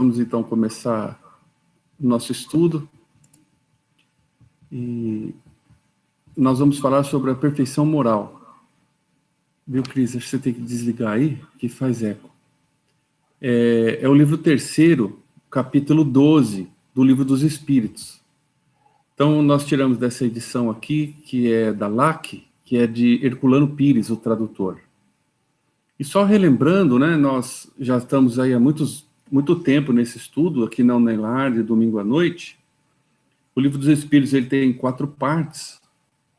Vamos então começar o nosso estudo e nós vamos falar sobre a perfeição moral. Viu, Cris? Acho que você tem que desligar aí, que faz eco. É o livro 3º, capítulo 12, do Livro dos Espíritos. Então, nós tiramos dessa edição aqui, que é da LAC, que é de Herculano Pires, o tradutor. E só relembrando, né, nós já estamos aí há muito tempo nesse estudo, aqui na UNELAR, de domingo à noite. O Livro dos Espíritos ele tem 4 partes.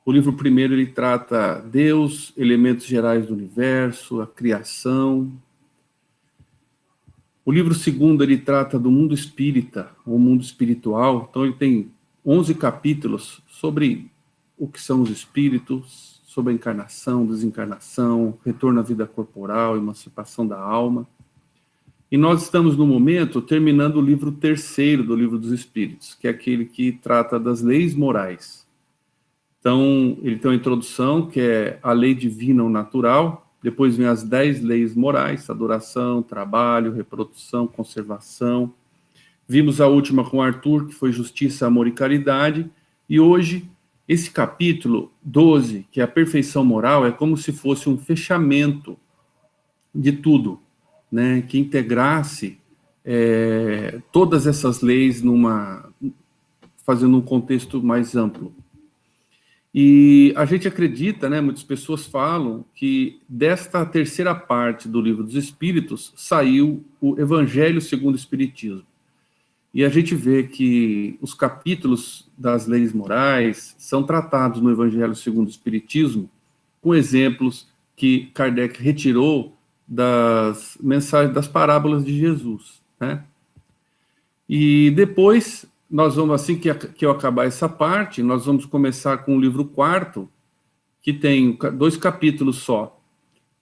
O livro primeiro ele trata Deus, elementos gerais do universo, a criação. O livro segundo ele trata do mundo espírita, o mundo espiritual. Então ele tem 11 capítulos sobre o que são os espíritos, sobre a encarnação, desencarnação, retorno à vida corporal, emancipação da alma. E nós estamos, no momento, terminando o livro 3º do Livro dos Espíritos, que é aquele que trata das leis morais. Então, ele tem uma introdução, que é a lei divina ou natural, depois vem as 10 leis morais, adoração, trabalho, reprodução, conservação. Vimos a última com Arthur, que foi justiça, amor e caridade, e hoje, esse capítulo 12, que é a perfeição moral, é como se fosse um fechamento de tudo, né, que integrasse todas essas leis fazendo um contexto mais amplo. E a gente acredita, né, muitas pessoas falam que desta 3ª parte do Livro dos Espíritos saiu o Evangelho segundo o Espiritismo. E a gente vê que os capítulos das leis morais são tratados no Evangelho segundo o Espiritismo com exemplos que Kardec retirou das mensagens, das parábolas de Jesus, né? E depois, nós vamos, assim que eu acabar essa parte, nós vamos começar com o livro 4º, que tem 2 capítulos só,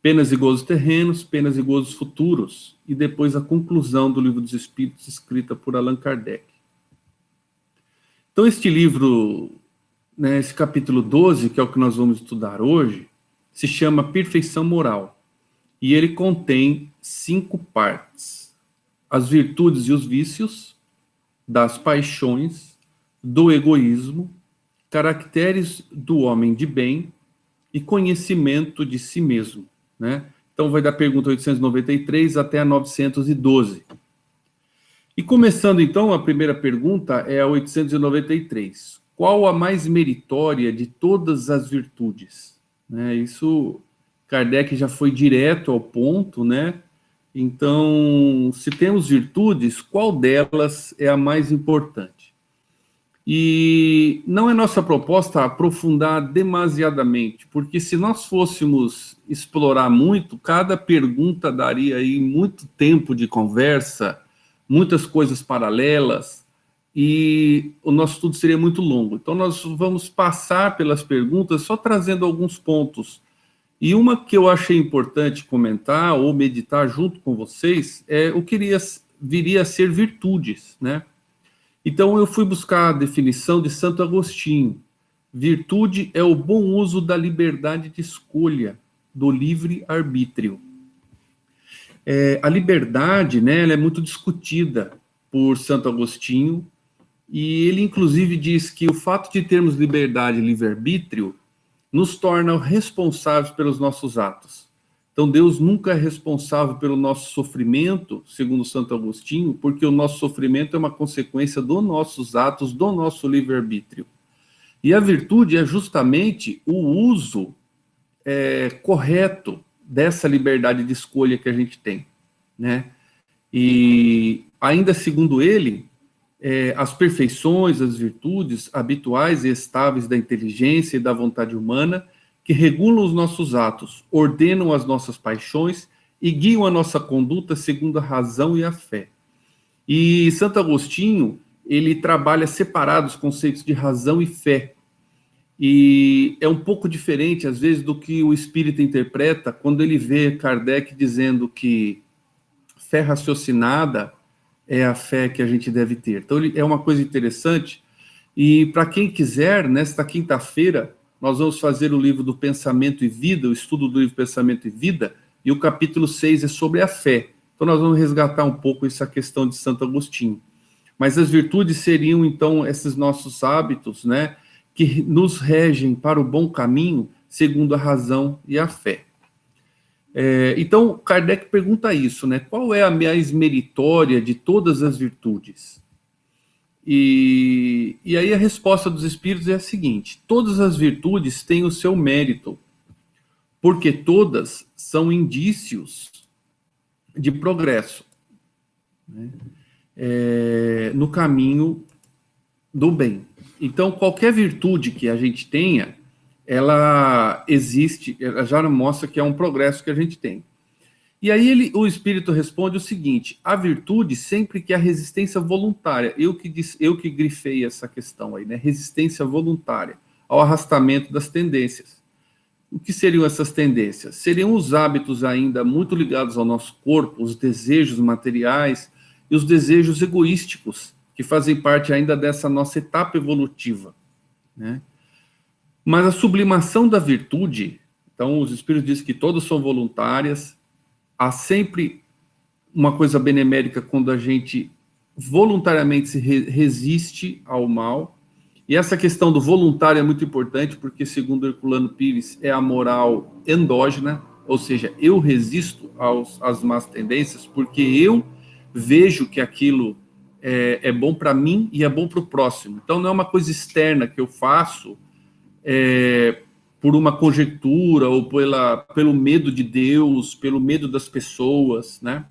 Penas e Gozos Terrenos, Penas e Gozos Futuros, e depois a conclusão do Livro dos Espíritos, escrita por Allan Kardec. Então, este livro, né, esse capítulo 12, que é o que nós vamos estudar hoje, se chama Perfeição Moral. E ele contém 5 partes: as virtudes e os vícios, das paixões, do egoísmo, caracteres do homem de bem e conhecimento de si mesmo, né? Então vai da pergunta 893 até a 912. E começando então, a primeira pergunta é a 893. Qual a mais meritória de todas as virtudes? Né, isso... Kardec já foi direto ao ponto, né? Então, se temos virtudes, qual delas é a mais importante? E não é nossa proposta aprofundar demasiadamente, porque se nós fôssemos explorar muito, cada pergunta daria aí muito tempo de conversa, muitas coisas paralelas, e o nosso estudo seria muito longo. Então, nós vamos passar pelas perguntas, só trazendo alguns pontos. E uma que eu achei importante comentar ou meditar junto com vocês é o que viria a ser virtudes, né? Então eu fui buscar a definição de Santo Agostinho. Virtude é o bom uso da liberdade de escolha, do livre-arbítrio. A liberdade, né, ela é muito discutida por Santo Agostinho, e ele inclusive diz que o fato de termos liberdade e livre-arbítrio nos torna responsáveis pelos nossos atos. Então, Deus nunca é responsável pelo nosso sofrimento, segundo Santo Agostinho, porque o nosso sofrimento é uma consequência dos nossos atos, do nosso livre-arbítrio. E a virtude é justamente o uso correto dessa liberdade de escolha que a gente tem, né? E, ainda segundo ele, as perfeições, as virtudes habituais e estáveis da inteligência e da vontade humana, que regulam os nossos atos, ordenam as nossas paixões e guiam a nossa conduta segundo a razão e a fé. E Santo Agostinho, ele trabalha separado os conceitos de razão e fé. E é um pouco diferente, às vezes, do que o espírita interpreta quando ele vê Kardec dizendo que fé raciocinada é a fé que a gente deve ter. Então, é uma coisa interessante. E para quem quiser, nesta quinta-feira, nós vamos fazer o livro do Pensamento e Vida, o estudo do livro Pensamento e Vida, e o capítulo 6 é sobre a fé. Então nós vamos resgatar um pouco essa questão de Santo Agostinho. Mas as virtudes seriam, então, esses nossos hábitos, né, que nos regem para o bom caminho, segundo a razão e a fé. Então, Kardec pergunta isso, né? Qual é a mais meritória de todas as virtudes? E aí a resposta dos espíritos é a seguinte: todas as virtudes têm o seu mérito, porque todas são indícios de progresso, né? No caminho do bem. Então, qualquer virtude que a gente tenha, ela existe, ela já mostra que é um progresso que a gente tem. E aí o Espírito responde o seguinte: a virtude sempre que a resistência voluntária, eu que grifei essa questão aí, né? Resistência voluntária ao arrastamento das tendências. O que seriam essas tendências? Seriam os hábitos ainda muito ligados ao nosso corpo, os desejos materiais e os desejos egoísticos, que fazem parte ainda dessa nossa etapa evolutiva, né? Mas a sublimação da virtude, então os Espíritos dizem que todas são voluntárias, há sempre uma coisa benemérica quando a gente voluntariamente se resiste ao mal. E essa questão do voluntário é muito importante, porque, segundo Herculano Pires, é a moral endógena, ou seja, eu resisto às más tendências porque eu vejo que aquilo é bom para mim e é bom para o próximo. Então, não é uma coisa externa que eu faço por uma conjectura ou pelo medo de Deus, pelo medo das pessoas, né?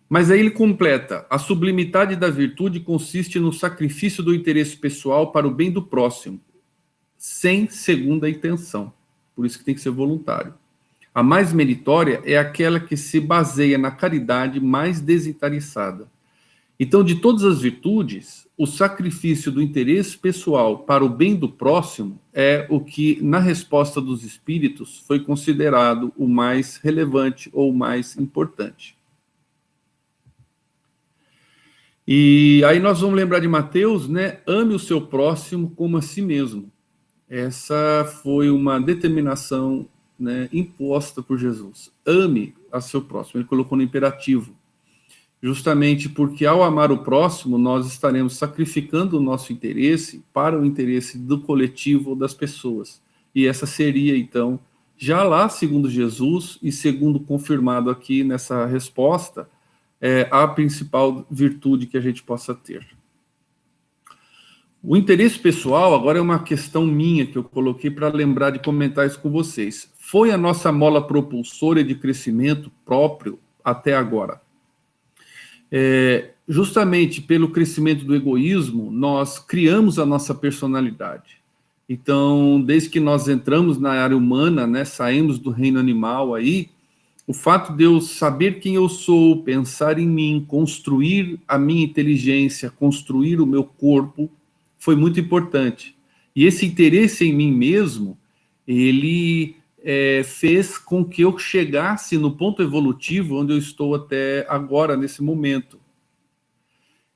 Mas aí ele completa: a sublimidade da virtude consiste no sacrifício do interesse pessoal para o bem do próximo, sem segunda intenção. Por isso que tem que ser voluntário. A mais meritória é aquela que se baseia na caridade mais desinteressada. Então, de todas as virtudes, o sacrifício do interesse pessoal para o bem do próximo é o que, na resposta dos espíritos, foi considerado o mais relevante ou o mais importante. E aí nós vamos lembrar de Mateus, né? Ame o seu próximo como a si mesmo. Essa foi uma determinação, né, imposta por Jesus. Ame a seu próximo. Ele colocou no imperativo. Justamente porque ao amar o próximo, nós estaremos sacrificando o nosso interesse para o interesse do coletivo ou das pessoas. E essa seria, então, já lá, segundo Jesus, e segundo confirmado aqui nessa resposta, a principal virtude que a gente possa ter. O interesse pessoal, agora é uma questão minha que eu coloquei para lembrar de comentar isso com vocês. Foi a nossa mola propulsora de crescimento próprio até agora. Justamente pelo crescimento do egoísmo, nós criamos a nossa personalidade. Então, desde que nós entramos na área humana, né, saímos do reino animal aí, o fato de eu saber quem eu sou, pensar em mim, construir a minha inteligência, construir o meu corpo, foi muito importante. E esse interesse em mim mesmo, ele fez com que eu chegasse no ponto evolutivo onde eu estou até agora, nesse momento.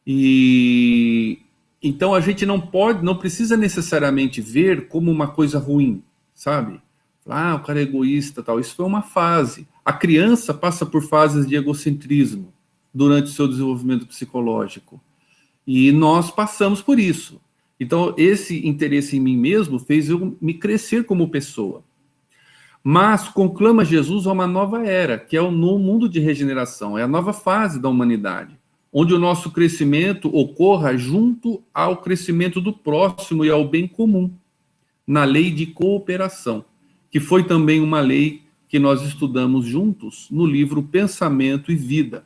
E então a gente não precisa necessariamente ver como uma coisa ruim, sabe? O cara é egoísta, tal. Isso foi uma fase. A criança passa por fases de egocentrismo durante o seu desenvolvimento psicológico. E nós passamos por isso. Então, esse interesse em mim mesmo fez eu me crescer como pessoa. Mas conclama Jesus a uma nova era, que é o novo mundo de regeneração, é a nova fase da humanidade, onde o nosso crescimento ocorra junto ao crescimento do próximo e ao bem comum, na lei de cooperação, que foi também uma lei que nós estudamos juntos no livro Pensamento e Vida.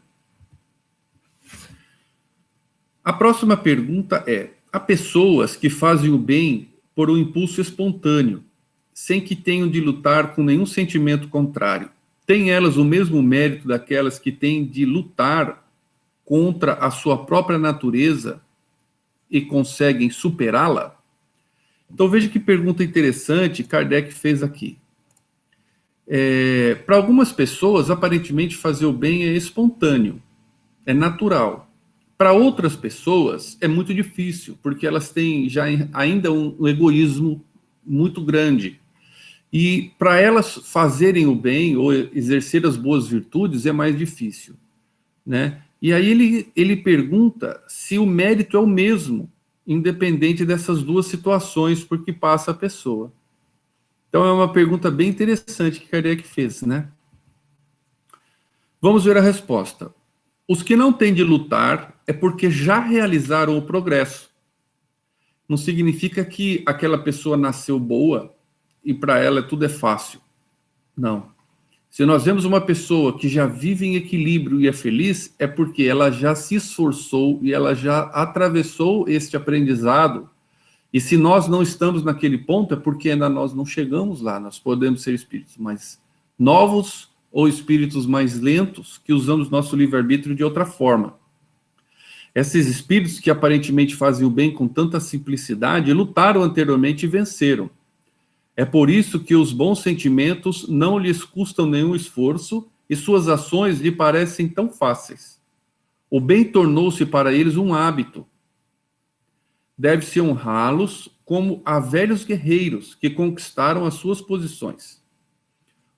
A próxima pergunta é: há pessoas que fazem o bem por um impulso espontâneo, sem que tenham de lutar com nenhum sentimento contrário. Têm elas o mesmo mérito daquelas que têm de lutar contra a sua própria natureza e conseguem superá-la? Então veja que pergunta interessante Kardec fez aqui. Para algumas pessoas, aparentemente fazer o bem é espontâneo, é natural. Para outras pessoas é muito difícil, porque elas têm já ainda um egoísmo muito grande. E para elas fazerem o bem ou exercer as boas virtudes é mais difícil, né? E aí ele pergunta se o mérito é o mesmo, independente dessas duas situações por que passa a pessoa. Então é uma pergunta bem interessante que Kardec fez, né? Vamos ver a resposta. Os que não têm de lutar é porque já realizaram o progresso. Não significa que aquela pessoa nasceu boa e para ela tudo é fácil. Não. Se nós vemos uma pessoa que já vive em equilíbrio e é feliz, é porque ela já se esforçou e ela já atravessou este aprendizado. E se nós não estamos naquele ponto, é porque ainda nós não chegamos lá. Nós podemos ser espíritos mais novos ou espíritos mais lentos, que usamos nosso livre-arbítrio de outra forma. Esses espíritos que aparentemente fazem o bem com tanta simplicidade, lutaram anteriormente e venceram. É por isso que os bons sentimentos não lhes custam nenhum esforço e suas ações lhe parecem tão fáceis. O bem tornou-se para eles um hábito. Deve-se honrá-los como a velhos guerreiros que conquistaram as suas posições.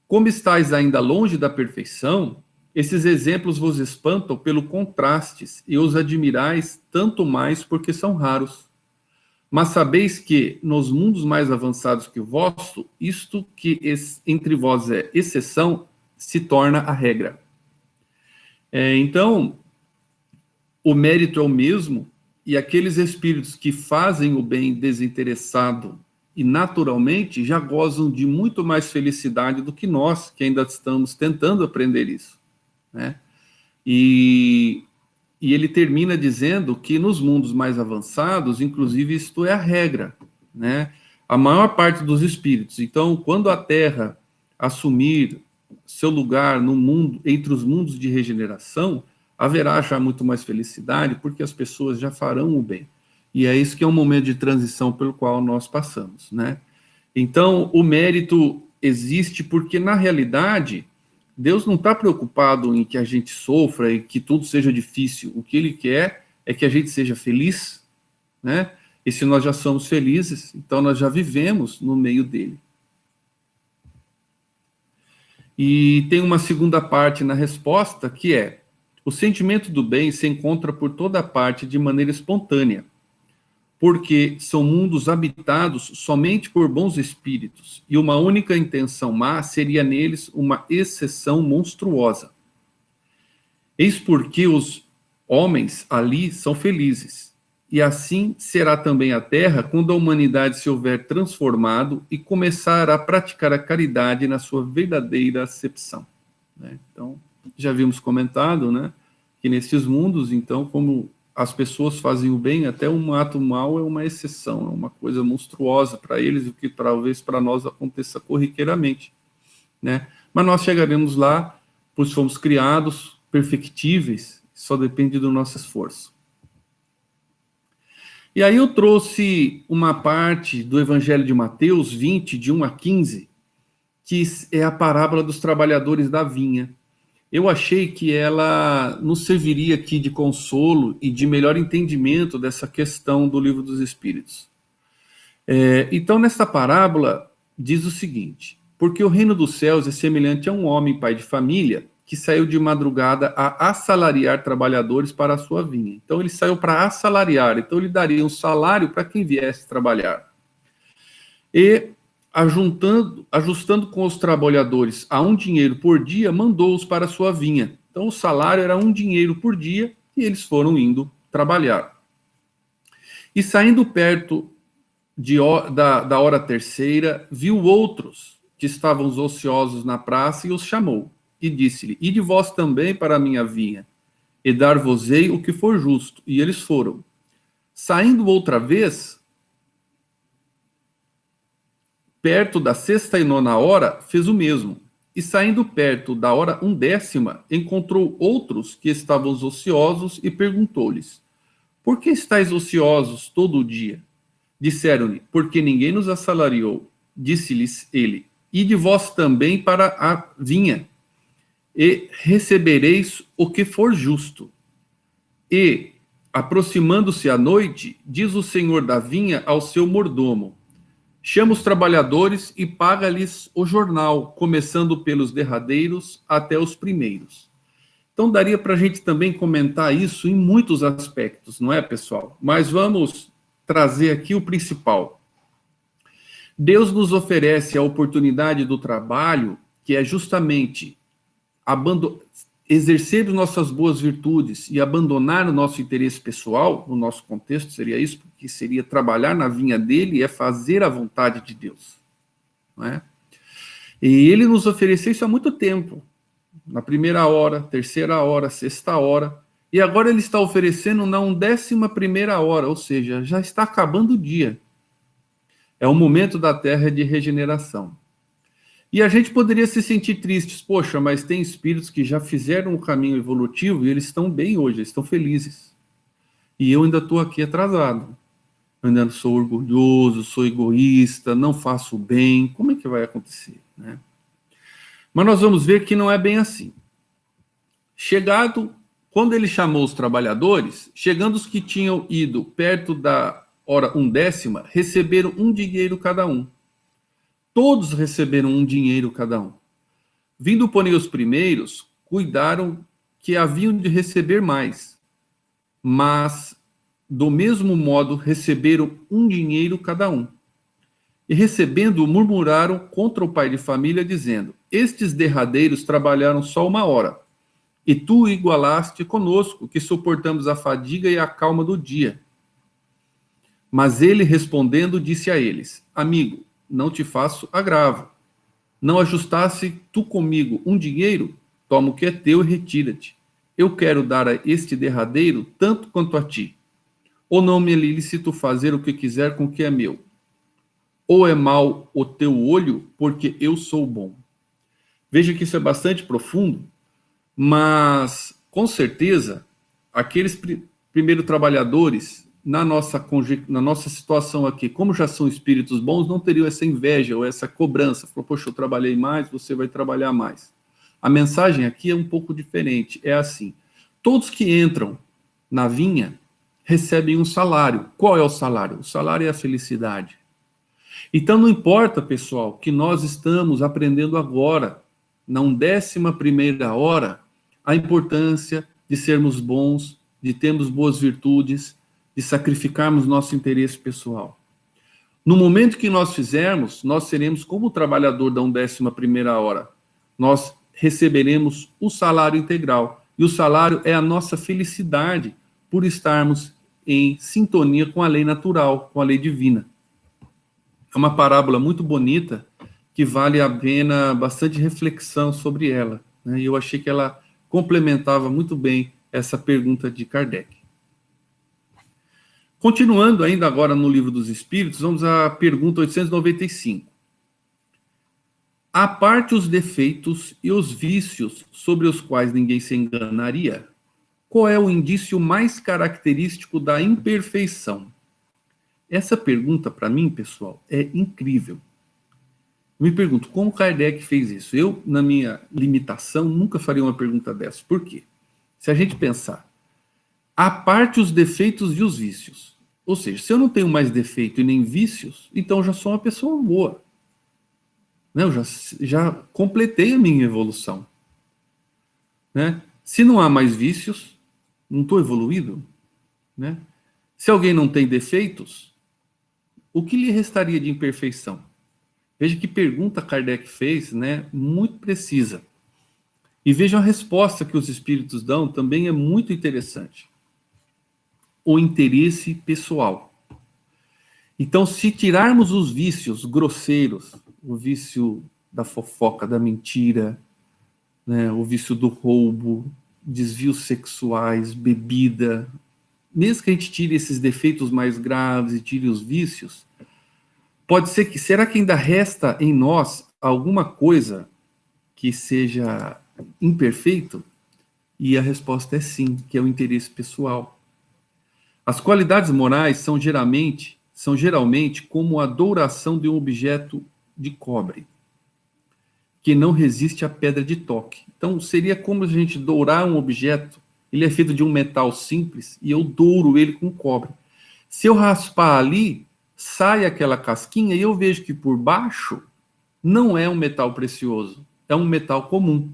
Como estáis ainda longe da perfeição, esses exemplos vos espantam pelo contrastes e os admirais tanto mais porque são raros. Mas sabeis que, nos mundos mais avançados que o vosso, isto que entre vós é exceção, se torna a regra. Então, o mérito é o mesmo, e aqueles espíritos que fazem o bem desinteressado e naturalmente já gozam de muito mais felicidade do que nós, que ainda estamos tentando aprender isso, né? E ele termina dizendo que nos mundos mais avançados, inclusive, isto é a regra, né? A maior parte dos espíritos. Então, quando a Terra assumir seu lugar no mundo, entre os mundos de regeneração, haverá já muito mais felicidade, porque as pessoas já farão o bem. E é isso que é um momento de transição pelo qual nós passamos, né? Então, o mérito existe porque, na realidade, Deus não está preocupado em que a gente sofra e que tudo seja difícil. O que Ele quer é que a gente seja feliz, né? E se nós já somos felizes, então nós já vivemos no meio dele. E tem uma segunda parte na resposta, que é: o sentimento do bem se encontra por toda parte de maneira espontânea, porque são mundos habitados somente por bons espíritos, e uma única intenção má seria neles uma exceção monstruosa. Eis porque os homens ali são felizes, e assim será também a Terra quando a humanidade se houver transformado e começar a praticar a caridade na sua verdadeira acepção, né? Então, já vimos comentado, né, que nesses mundos, então, como as pessoas fazem o bem, até um ato mau é uma exceção, é uma coisa monstruosa para eles, o que talvez para nós aconteça corriqueiramente, né? Mas nós chegaremos lá, pois fomos criados perfectíveis, só depende do nosso esforço. E aí eu trouxe uma parte do Evangelho de Mateus 20, de 1 a 15, que é a parábola dos trabalhadores da vinha. Eu achei que ela nos serviria aqui de consolo e de melhor entendimento dessa questão do Livro dos Espíritos. Então, nessa parábola, diz o seguinte: porque o reino dos céus é semelhante a um homem, pai de família, que saiu de madrugada a assalariar trabalhadores para a sua vinha. Então, ele saiu para assalariar, então ele daria um salário para quem viesse trabalhar. E ajustando com os trabalhadores a um dinheiro por dia, mandou-os para a sua vinha. Então, o salário era um dinheiro por dia e eles foram indo trabalhar. E saindo perto da hora terceira, viu outros que estavam ociosos na praça e os chamou. E disse-lhe: ide vós também para a minha vinha, e dar-vos-ei o que for justo. E eles foram. Saindo outra vez, perto da 6ª e 9ª hora, fez o mesmo. E saindo perto da hora 1ª, encontrou outros que estavam ociosos e perguntou-lhes: por que estáis ociosos todo o dia? Disseram-lhe: porque ninguém nos assalariou. Disse-lhes ele: ide vós também para a vinha, e recebereis o que for justo. E, aproximando-se a noite, diz o senhor da vinha ao seu mordomo: Chama os trabalhadores e paga-lhes o jornal, começando pelos derradeiros até os primeiros. Então, daria para a gente também comentar isso em muitos aspectos, não é, pessoal? Mas vamos trazer aqui o principal. Deus nos oferece a oportunidade do trabalho, que é justamente exercer nossas boas virtudes e abandonar o nosso interesse pessoal. No nosso contexto seria isso, porque seria trabalhar na vinha dele, é fazer a vontade de Deus, não é? E ele nos ofereceu isso há muito tempo, na primeira hora, terceira hora, sexta hora, e agora ele está oferecendo na 11ª hora, ou seja, já está acabando o dia. É o momento da terra de regeneração. E a gente poderia se sentir tristes, poxa, mas tem espíritos que já fizeram o caminho evolutivo e eles estão bem hoje, eles estão felizes. E eu ainda estou aqui atrasado. Eu ainda sou orgulhoso, sou egoísta, não faço o bem. Como é que vai acontecer, né? Mas nós vamos ver que não é bem assim. Quando ele chamou os trabalhadores, chegando os que tinham ido perto da hora 1/10, receberam um dinheiro cada um. Todos receberam um dinheiro cada um. Vindo, porém, os primeiros, cuidaram que haviam de receber mais, mas, do mesmo modo, receberam um dinheiro cada um. E recebendo, murmuraram contra o pai de família, dizendo: estes derradeiros trabalharam só 1 hora, e tu igualaste conosco, que suportamos a fadiga e a calma do dia. Mas ele, respondendo, disse a eles: amigo, não te faço agravo. Não ajustasse tu comigo um dinheiro? Toma o que é teu e retira-te. Eu quero dar a este derradeiro tanto quanto a ti. Ou não me é lícito fazer o que quiser com o que é meu? Ou é mau o teu olho, porque eu sou bom? Veja que isso é bastante profundo, mas, com certeza, aqueles primeiros trabalhadores, na nossa situação aqui, como já são espíritos bons, não teriam essa inveja ou essa cobrança. Falou, poxa, eu trabalhei mais, você vai trabalhar mais. A mensagem aqui é um pouco diferente. É assim, todos que entram na vinha recebem um salário. Qual é o salário? O salário é a felicidade. Então não importa, pessoal, que nós estamos aprendendo agora, na 11ª hora, a importância de sermos bons, de termos boas virtudes, de sacrificarmos nosso interesse pessoal. No momento que nós fizermos, nós seremos como o trabalhador da 11ª hora. Nós receberemos o salário integral. E o salário é a nossa felicidade por estarmos em sintonia com a lei natural, com a lei divina. É uma parábola muito bonita que vale a pena bastante reflexão sobre ela, né? E eu achei que ela complementava muito bem essa pergunta de Kardec. Continuando ainda agora no Livro dos Espíritos, vamos à pergunta 895. À parte os defeitos e os vícios sobre os quais ninguém se enganaria, qual é o indício mais característico da imperfeição? Essa pergunta, para mim, pessoal, é incrível. Me pergunto, como Kardec fez isso? Eu, na minha limitação, nunca faria uma pergunta dessa. Por quê? Se a gente pensar, à parte os defeitos e os vícios, ou seja, se eu não tenho mais defeito e nem vícios, então eu já sou uma pessoa boa. Né? Eu já completei a minha evolução. Né? Se não há mais vícios, não estou evoluído. Né? Se alguém não tem defeitos, o que lhe restaria de imperfeição? Veja que pergunta Kardec fez, né? Muito precisa. E veja a resposta que os espíritos dão, também é muito interessante. O interesse pessoal. Então, se tirarmos os vícios grosseiros, o vício da fofoca, da mentira, né, o vício do roubo, desvios sexuais, bebida, mesmo que a gente tire esses defeitos mais graves e tire os vícios, pode ser que, será que ainda resta em nós alguma coisa que seja imperfeito? E a resposta é sim, que é o interesse pessoal. As qualidades morais são geralmente como a douração de um objeto de cobre, que não resiste à pedra de toque. Então, seria como a gente dourar um objeto, ele é feito de um metal simples, e eu douro ele com cobre. Se eu raspar ali, sai aquela casquinha e eu vejo que por baixo não é um metal precioso, é um metal comum.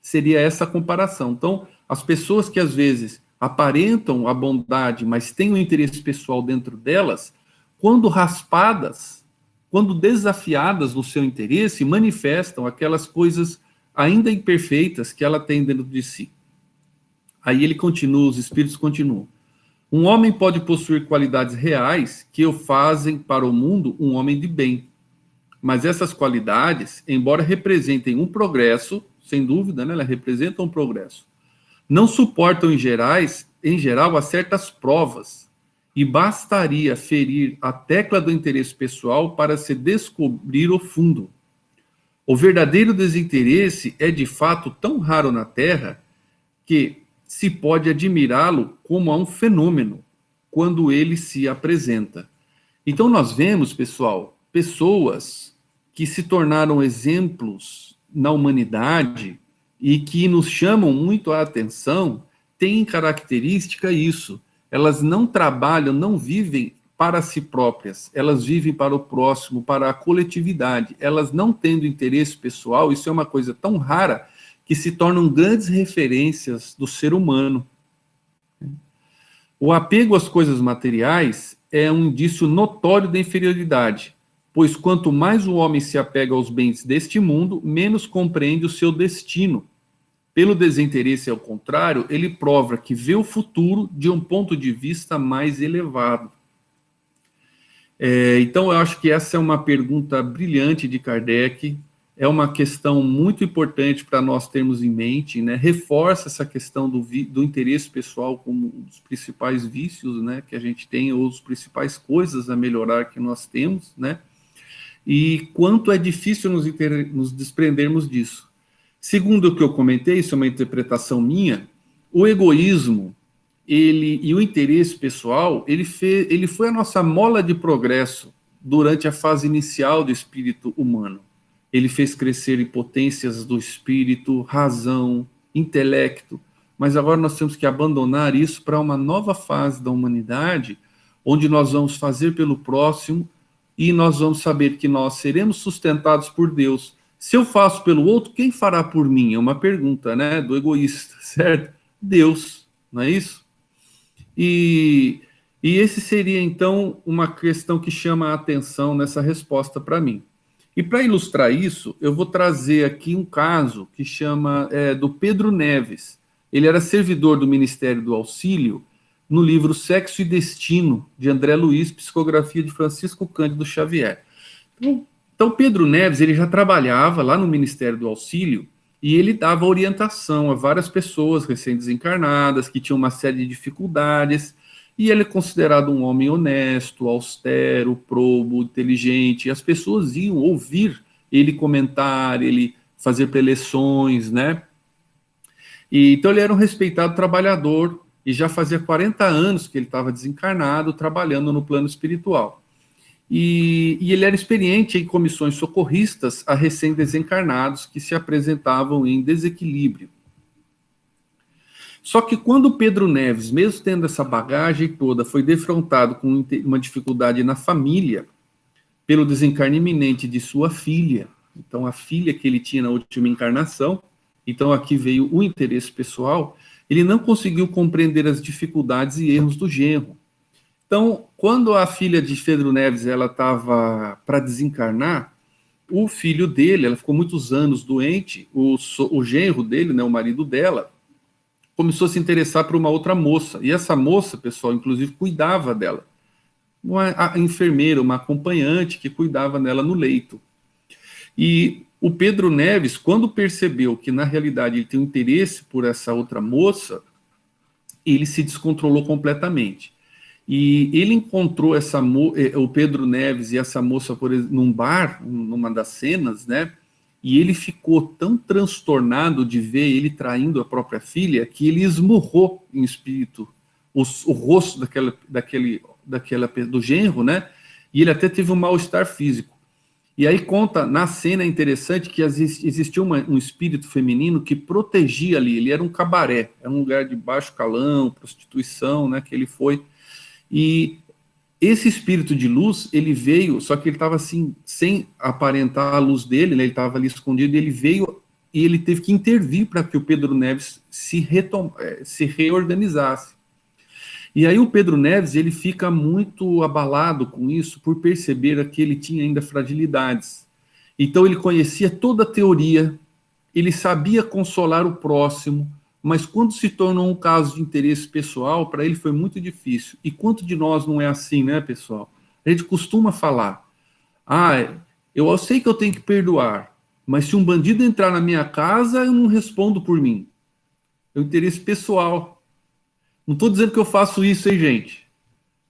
Seria essa a comparação. Então, as pessoas que às vezes aparentam a bondade, mas têm um interesse pessoal dentro delas, quando raspadas, quando desafiadas no seu interesse, manifestam aquelas coisas ainda imperfeitas que ela tem dentro de si. Aí ele continua, os espíritos continuam. Um homem pode possuir qualidades reais que o fazem para o mundo um homem de bem. Mas essas qualidades, embora representem um progresso, sem dúvida, né, elas representam um progresso, não suportam em geral a certas provas, e bastaria ferir a tecla do interesse pessoal para se descobrir o fundo. O verdadeiro desinteresse é de fato tão raro na Terra que se pode admirá-lo como a um fenômeno quando ele se apresenta. Então nós vemos, pessoal, pessoas que se tornaram exemplos na humanidade e que nos chamam muito a atenção, têm característica isso. Elas não trabalham, não vivem para si próprias, elas vivem para o próximo, para a coletividade. Elas não tendo interesse pessoal, isso é uma coisa tão rara que se tornam grandes referências do ser humano. O apego às coisas materiais é um indício notório da inferioridade, pois quanto mais o homem se apega aos bens deste mundo, menos compreende o seu destino. Pelo desinteresse, ao contrário, ele prova que vê o futuro de um ponto de vista mais elevado. Então, eu acho que essa é uma pergunta brilhante de Kardec, é uma questão muito importante para nós termos em mente, né? Reforça essa questão do interesse pessoal como um dos principais vícios, né, que a gente tem, ou as principais coisas a melhorar que nós temos, né? E quanto é difícil nos desprendermos disso. Segundo o que eu comentei, isso é uma interpretação minha, o egoísmo e o interesse pessoal, ele foi a nossa mola de progresso durante a fase inicial do espírito humano. Ele fez crescer em potências do espírito, razão, intelecto, mas agora nós temos que abandonar isso para uma nova fase da humanidade, onde nós vamos fazer pelo próximo e nós vamos saber que nós seremos sustentados por Deus. Se eu faço pelo outro, quem fará por mim? É uma pergunta, né, do egoísta, certo? Deus, não é isso? E esse seria, então, uma questão que chama a atenção nessa resposta para mim. E para ilustrar isso, eu vou trazer aqui um caso que chama do Pedro Neves. Ele era servidor do Ministério do Auxílio no livro Sexo e Destino, de André Luiz, psicografia de Francisco Cândido Xavier. Então, Pedro Neves, ele já trabalhava lá no Ministério do Auxílio e ele dava orientação a várias pessoas recém-desencarnadas que tinham uma série de dificuldades, e ele é considerado um homem honesto, austero, probo, inteligente, e as pessoas iam ouvir ele comentar, ele fazer preleções, né? Então ele era um respeitado trabalhador, e já fazia 40 anos que ele estava desencarnado, trabalhando no plano espiritual. E ele era experiente em comissões socorristas a recém-desencarnados que se apresentavam em desequilíbrio. Só que quando Pedro Neves, mesmo tendo essa bagagem toda, foi defrontado com uma dificuldade na família, pelo desencarne iminente de sua filha, então a filha que ele tinha na última encarnação, então aqui veio o interesse pessoal, ele não conseguiu compreender as dificuldades e erros do genro. Então, quando a filha de Pedro Neves ela estava para desencarnar, o filho dele, ela ficou muitos anos doente, o genro dele, né, o marido dela, começou a se interessar por uma outra moça. E essa moça, pessoal, inclusive, cuidava dela. Uma enfermeira, uma acompanhante que cuidava dela no leito. E o Pedro Neves, quando percebeu que, na realidade, ele tem um interesse por essa outra moça, ele se descontrolou completamente. E ele encontrou o Pedro Neves e essa moça num bar, numa das cenas, né? E ele ficou tão transtornado de ver ele traindo a própria filha que ele esmurrou em espírito o rosto do genro, né? E ele até teve um mal-estar físico. E aí conta, na cena é interessante que existia um espírito feminino que protegia ali, ele era um cabaré, era um lugar de baixo calão, prostituição, né? Que ele foi. E esse espírito de luz, ele veio, só que ele estava assim, sem aparentar a luz dele, né? Ele estava ali escondido, ele veio e ele teve que intervir para que o Pedro Neves se reorganizasse. E aí o Pedro Neves, ele fica muito abalado com isso, por perceber que ele tinha ainda fragilidades. Então ele conhecia toda a teoria, ele sabia consolar o próximo, mas quando se tornou um caso de interesse pessoal, para ele foi muito difícil. E quanto de nós não é assim, né, pessoal? A gente costuma falar, eu sei que eu tenho que perdoar, mas se um bandido entrar na minha casa, eu não respondo por mim. É o interesse pessoal. Não estou dizendo que eu faço isso, hein, gente?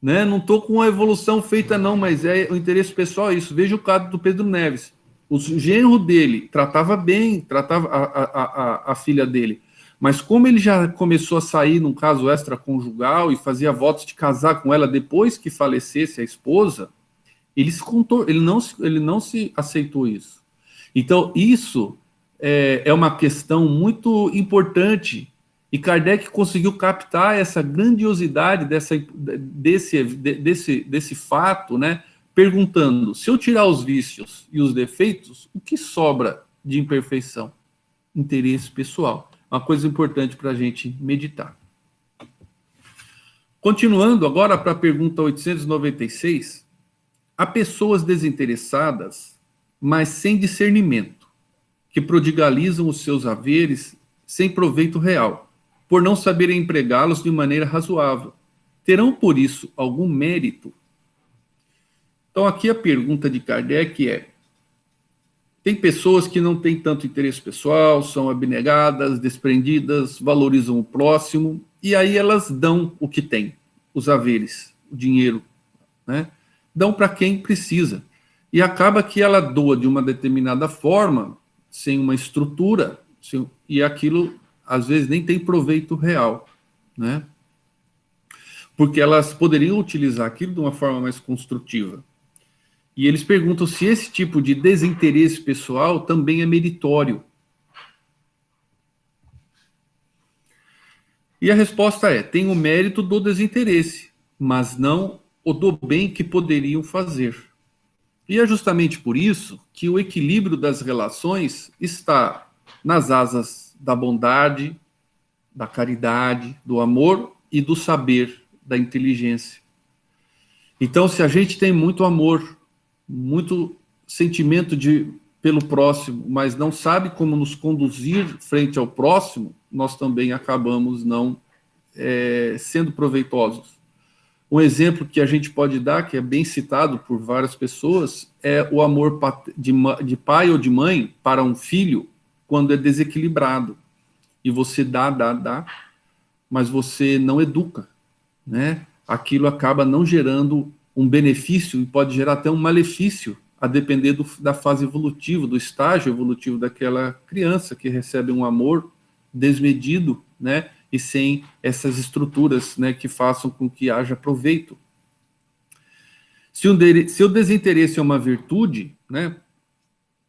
Né? Não estou com a evolução feita, não, mas é o interesse pessoal, isso. Veja o caso do Pedro Neves. O genro dele tratava bem, tratava a filha dele. Mas como ele já começou a sair num caso extraconjugal e fazia votos de casar com ela depois que falecesse a esposa, ele não se aceitou isso. Então, isso é uma questão muito importante. E Kardec conseguiu captar essa grandiosidade desse fato, né? Perguntando, se eu tirar os vícios e os defeitos, o que sobra de imperfeição? Interesse pessoal. Uma coisa importante para a gente meditar. Continuando agora para a pergunta 896, há pessoas desinteressadas, mas sem discernimento, que prodigalizam os seus haveres sem proveito real, por não saberem empregá-los de maneira razoável. Terão, por isso, algum mérito? Então, aqui a pergunta de Kardec é: tem pessoas que não têm tanto interesse pessoal, são abnegadas, desprendidas, valorizam o próximo, e aí elas dão o que têm, os haveres, o dinheiro, né? Dão para quem precisa. E acaba que ela doa de uma determinada forma, sem uma estrutura, e aquilo, às vezes, nem tem proveito real, né? Porque elas poderiam utilizar aquilo de uma forma mais construtiva. E eles perguntam se esse tipo de desinteresse pessoal também é meritório. E a resposta é: tem o mérito do desinteresse, mas não o do bem que poderiam fazer. E é justamente por isso que o equilíbrio das relações está nas asas da bondade, da caridade, do amor e do saber, da inteligência. Então, se a gente tem muito amor, muito sentimento pelo próximo, mas não sabe como nos conduzir frente ao próximo, nós também acabamos não sendo proveitosos. Um exemplo que a gente pode dar, que é bem citado por várias pessoas, é o amor de pai ou de mãe para um filho quando é desequilibrado. E você dá, mas você não educa, né? Aquilo acaba não gerando um benefício e pode gerar até um malefício, a depender da fase evolutiva, do estágio evolutivo daquela criança que recebe um amor desmedido, né? E sem essas estruturas, né, que façam com que haja proveito. Se o desinteresse é uma virtude, né,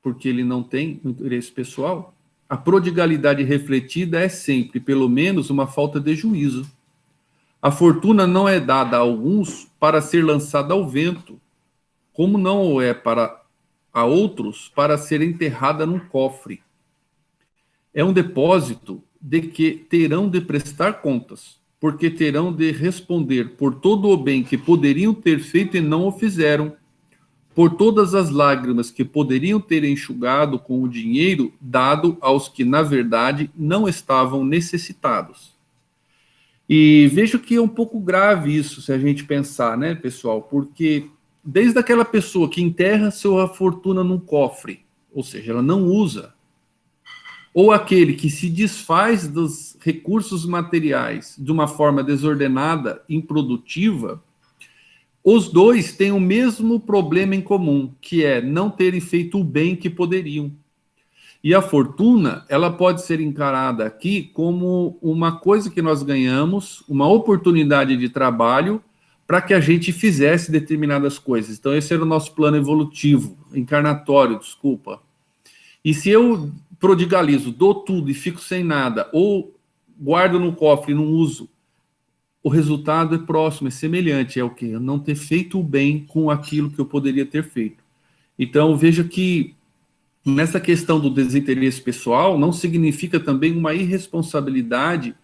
porque ele não tem interesse pessoal, a prodigalidade refletida é sempre, pelo menos, uma falta de juízo. A fortuna não é dada a alguns para ser lançada ao vento, como não o é a outros para ser enterrada num cofre. É um depósito de que terão de prestar contas, porque terão de responder por todo o bem que poderiam ter feito e não o fizeram, por todas as lágrimas que poderiam ter enxugado com o dinheiro dado aos que, na verdade, não estavam necessitados. E vejo que é um pouco grave isso, se a gente pensar, né, pessoal? Porque desde aquela pessoa que enterra sua fortuna num cofre, ou seja, ela não usa, ou aquele que se desfaz dos recursos materiais de uma forma desordenada, improdutiva, os dois têm o mesmo problema em comum, que é não terem feito o bem que poderiam. E a fortuna, ela pode ser encarada aqui como uma coisa que nós ganhamos, uma oportunidade de trabalho para que a gente fizesse determinadas coisas. Então, esse era o nosso plano evolutivo, encarnatório, desculpa. E se eu prodigalizo, dou tudo e fico sem nada, ou guardo no cofre e não uso, o resultado é próximo, é semelhante. É o quê? Eu não ter feito o bem com aquilo que eu poderia ter feito. Então, veja que nessa questão do desinteresse pessoal, não significa também uma irresponsabilidade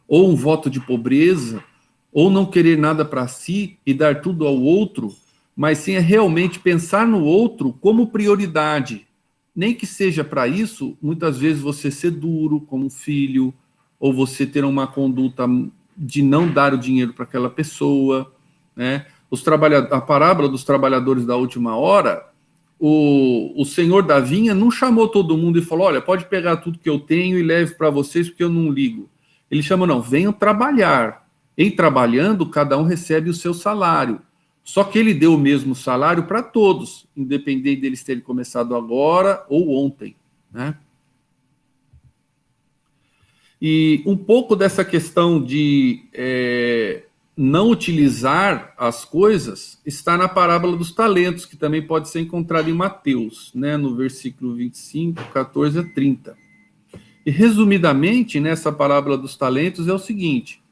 ou um voto de pobreza, ou não querer nada para si e dar tudo ao outro, mas sim é realmente pensar no outro como prioridade. Nem que seja para isso, muitas vezes você ser duro como filho, ou você ter uma conduta de não dar o dinheiro para aquela pessoa, né? A parábola dos trabalhadores da última hora, o senhor da vinha não chamou todo mundo e falou, olha, pode pegar tudo que eu tenho e leve para vocês porque eu não ligo. Ele chama, não, venham trabalhar. Em trabalhando, cada um recebe o seu salário. Só que ele deu o mesmo salário para todos, independente deles terem começado agora ou ontem, né? E um pouco dessa questão de não utilizar as coisas está na parábola dos talentos, que também pode ser encontrada em Mateus, né, no versículo 25, 14 a 30. E resumidamente, nessa parábola dos talentos é o seguinte: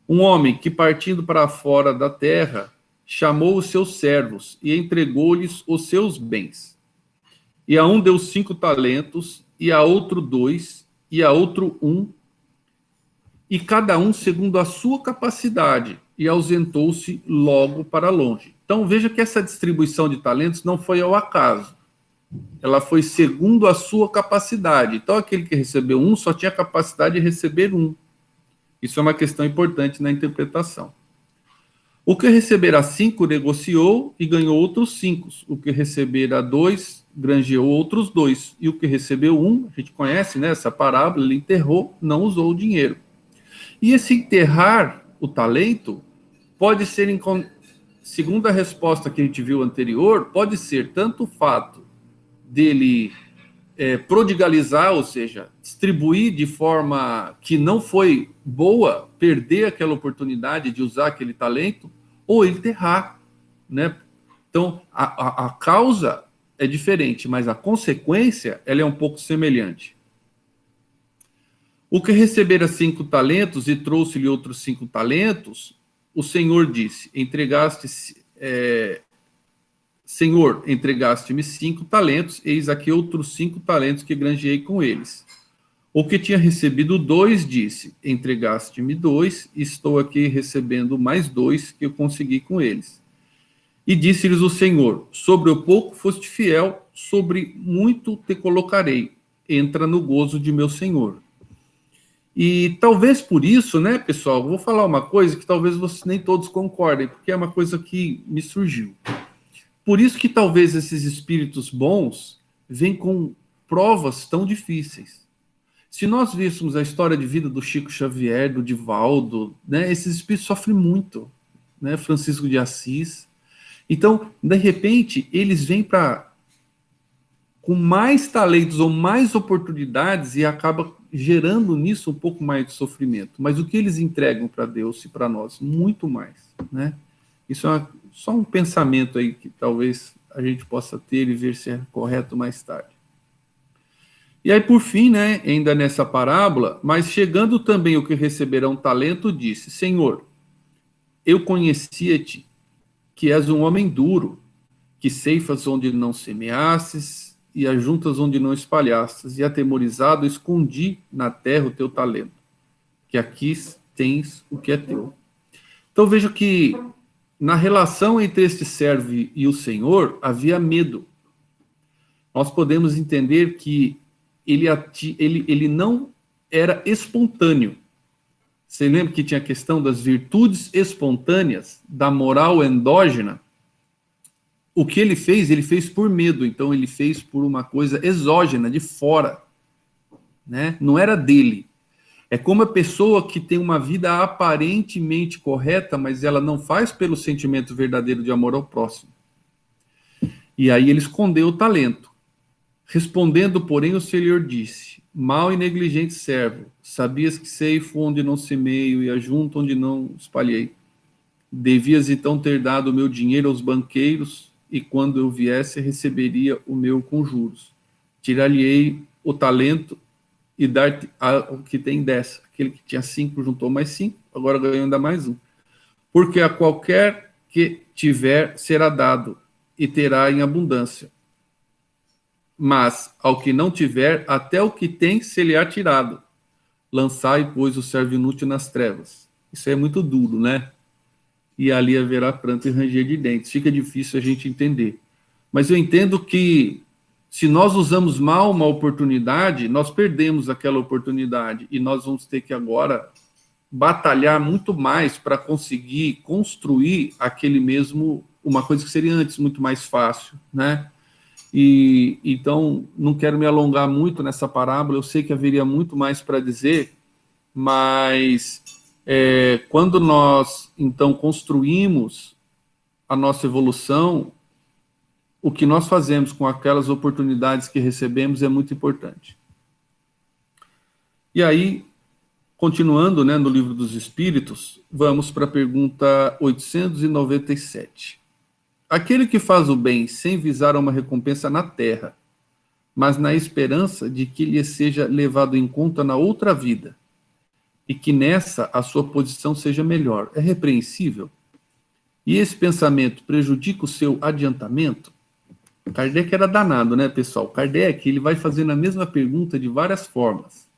um homem que partindo para fora da terra chamou os seus servos e entregou-lhes os seus bens. E a um deu 5 talentos, e a outro 2, e a outro 1, e cada um segundo a sua capacidade, e ausentou-se logo para longe. Então veja que essa distribuição de talentos não foi ao acaso. Ela foi segundo a sua capacidade. Então aquele que recebeu 1 só tinha capacidade de receber 1. Isso é uma questão importante na interpretação. O que receberá 5 negociou e ganhou outros 5. O que receberá 2 granjeou outros 2. E o que recebeu 1, a gente conhece, né, essa parábola, ele enterrou, não usou o dinheiro. E esse enterrar o talento pode ser, segundo a resposta que a gente viu anterior, pode ser tanto o fato dele prodigalizar, ou seja, distribuir de forma que não foi boa, perder aquela oportunidade de usar aquele talento, ou enterrar, né? Então, a causa é diferente, mas a consequência ela é um pouco semelhante. O que recebera 5 talentos e trouxe-lhe outros 5 talentos, o Senhor disse, Senhor, entregaste-me 5 talentos, eis aqui outros 5 talentos que granjeei com eles. O que tinha recebido 2 disse, entregaste-me 2, estou aqui recebendo mais 2 que eu consegui com eles. E disse-lhes o Senhor, sobre o pouco foste fiel, sobre muito te colocarei, entra no gozo de meu Senhor. E talvez por isso, né, pessoal, vou falar uma coisa que talvez vocês nem todos concordem, porque é uma coisa que me surgiu. Por isso que talvez esses espíritos bons vêm com provas tão difíceis. Se nós víssemos a história de vida do Chico Xavier, do Divaldo, né, esses espíritos sofrem muito, né, Francisco de Assis. Então, de repente, eles vêm com mais talentos ou mais oportunidades e acaba gerando nisso um pouco mais de sofrimento. Mas o que eles entregam para Deus e para nós? Muito mais, né? Isso é só um pensamento aí que talvez a gente possa ter e ver se é correto mais tarde. E aí, por fim, né, ainda nessa parábola, mas chegando também o que receberá um talento, disse, Senhor, eu conhecia-te, que és um homem duro, que ceifas onde não semeastes, e ajuntas onde não espalhastes, e atemorizado escondi na terra o teu talento, que aqui tens o que é teu. Então veja que na relação entre este servo e o Senhor havia medo. Nós podemos entender que ele não era espontâneo. Você lembra que tinha a questão das virtudes espontâneas, da moral endógena? O que ele fez por medo, então ele fez por uma coisa exógena, de fora, né? Não era dele. É como a pessoa que tem uma vida aparentemente correta, mas ela não faz pelo sentimento verdadeiro de amor ao próximo. E aí ele escondeu o talento. Respondendo, porém, o Senhor disse, mau e negligente servo, sabias que ceifo onde não semeio e ajunto onde não espalhei. Devias então ter dado o meu dinheiro aos banqueiros, e quando eu viesse, receberia o meu com juros. Tirar-lhe-ei o talento e dar-te o que tem 10. Aquele que tinha 5 juntou mais 5, agora ganhou ainda mais 1. Porque a qualquer que tiver será dado, e terá em abundância. Mas ao que não tiver, até o que tem se lhe há tirado. Lançai, pois, o servo inútil nas trevas. Isso é muito duro, né? E ali haverá pranto e ranger de dentes. Fica difícil a gente entender. Mas eu entendo que se nós usamos mal uma oportunidade, nós perdemos aquela oportunidade e nós vamos ter que agora batalhar muito mais para conseguir construir aquele mesmo, uma coisa que seria antes muito mais fácil, né? E então não quero me alongar muito nessa parábola, eu sei que haveria muito mais para dizer, mas quando nós então construímos a nossa evolução, o que nós fazemos com aquelas oportunidades que recebemos é muito importante. E aí, continuando, né, no Livro dos Espíritos, vamos para a pergunta 897. Aquele que faz o bem sem visar uma recompensa na terra, mas na esperança de que lhe seja levado em conta na outra vida, e que nessa a sua posição seja melhor, é repreensível? E esse pensamento prejudica o seu adiantamento? Kardec era danado, né, pessoal? Kardec, ele vai fazendo a mesma pergunta de várias formas.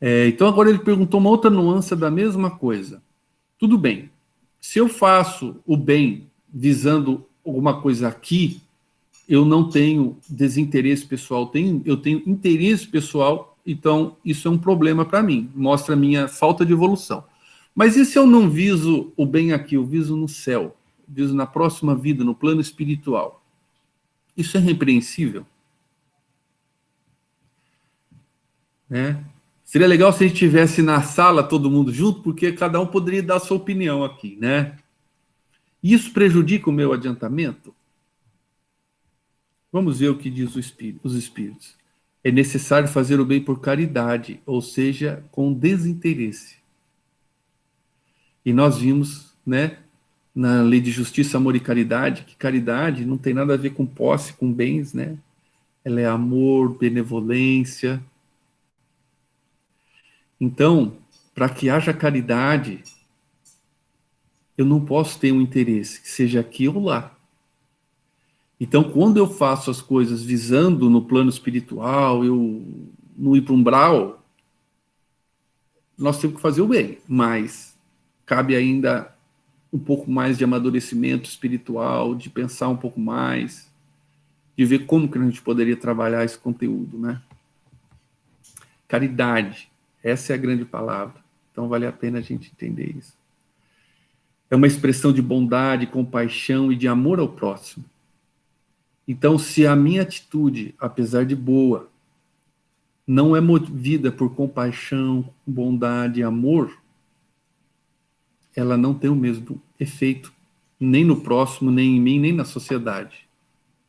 Então agora ele perguntou uma outra nuance da mesma coisa. Tudo bem, se eu faço o bem visando alguma coisa aqui, eu não tenho desinteresse pessoal, eu tenho interesse pessoal, então isso é um problema para mim, mostra a minha falta de evolução. Mas e se eu não viso o bem aqui, eu viso no céu, viso na próxima vida, no plano espiritual? Isso é repreensível? Né? Seria legal se a gente estivesse na sala, todo mundo junto, porque cada um poderia dar a sua opinião aqui, né? Isso prejudica o meu adiantamento? Vamos ver o que diz os Espíritos. É necessário fazer o bem por caridade, ou seja, com desinteresse. E nós vimos, né, na Lei de Justiça, Amor e Caridade, que caridade não tem nada a ver com posse, com bens, né? Ela é amor, benevolência. Então, para que haja caridade, eu não posso ter um interesse, que seja aqui ou lá. Então, quando eu faço as coisas visando no plano espiritual, eu não ir para um umbral, nós temos que fazer o bem, mas cabe ainda um pouco mais de amadurecimento espiritual, de pensar um pouco mais, de ver como que a gente poderia trabalhar esse conteúdo, né? Caridade, essa é a grande palavra. Então, vale a pena a gente entender isso. É uma expressão de bondade, compaixão e de amor ao próximo. Então, se a minha atitude, apesar de boa, não é movida por compaixão, bondade e amor, ela não tem o mesmo efeito, nem no próximo, nem em mim, nem na sociedade,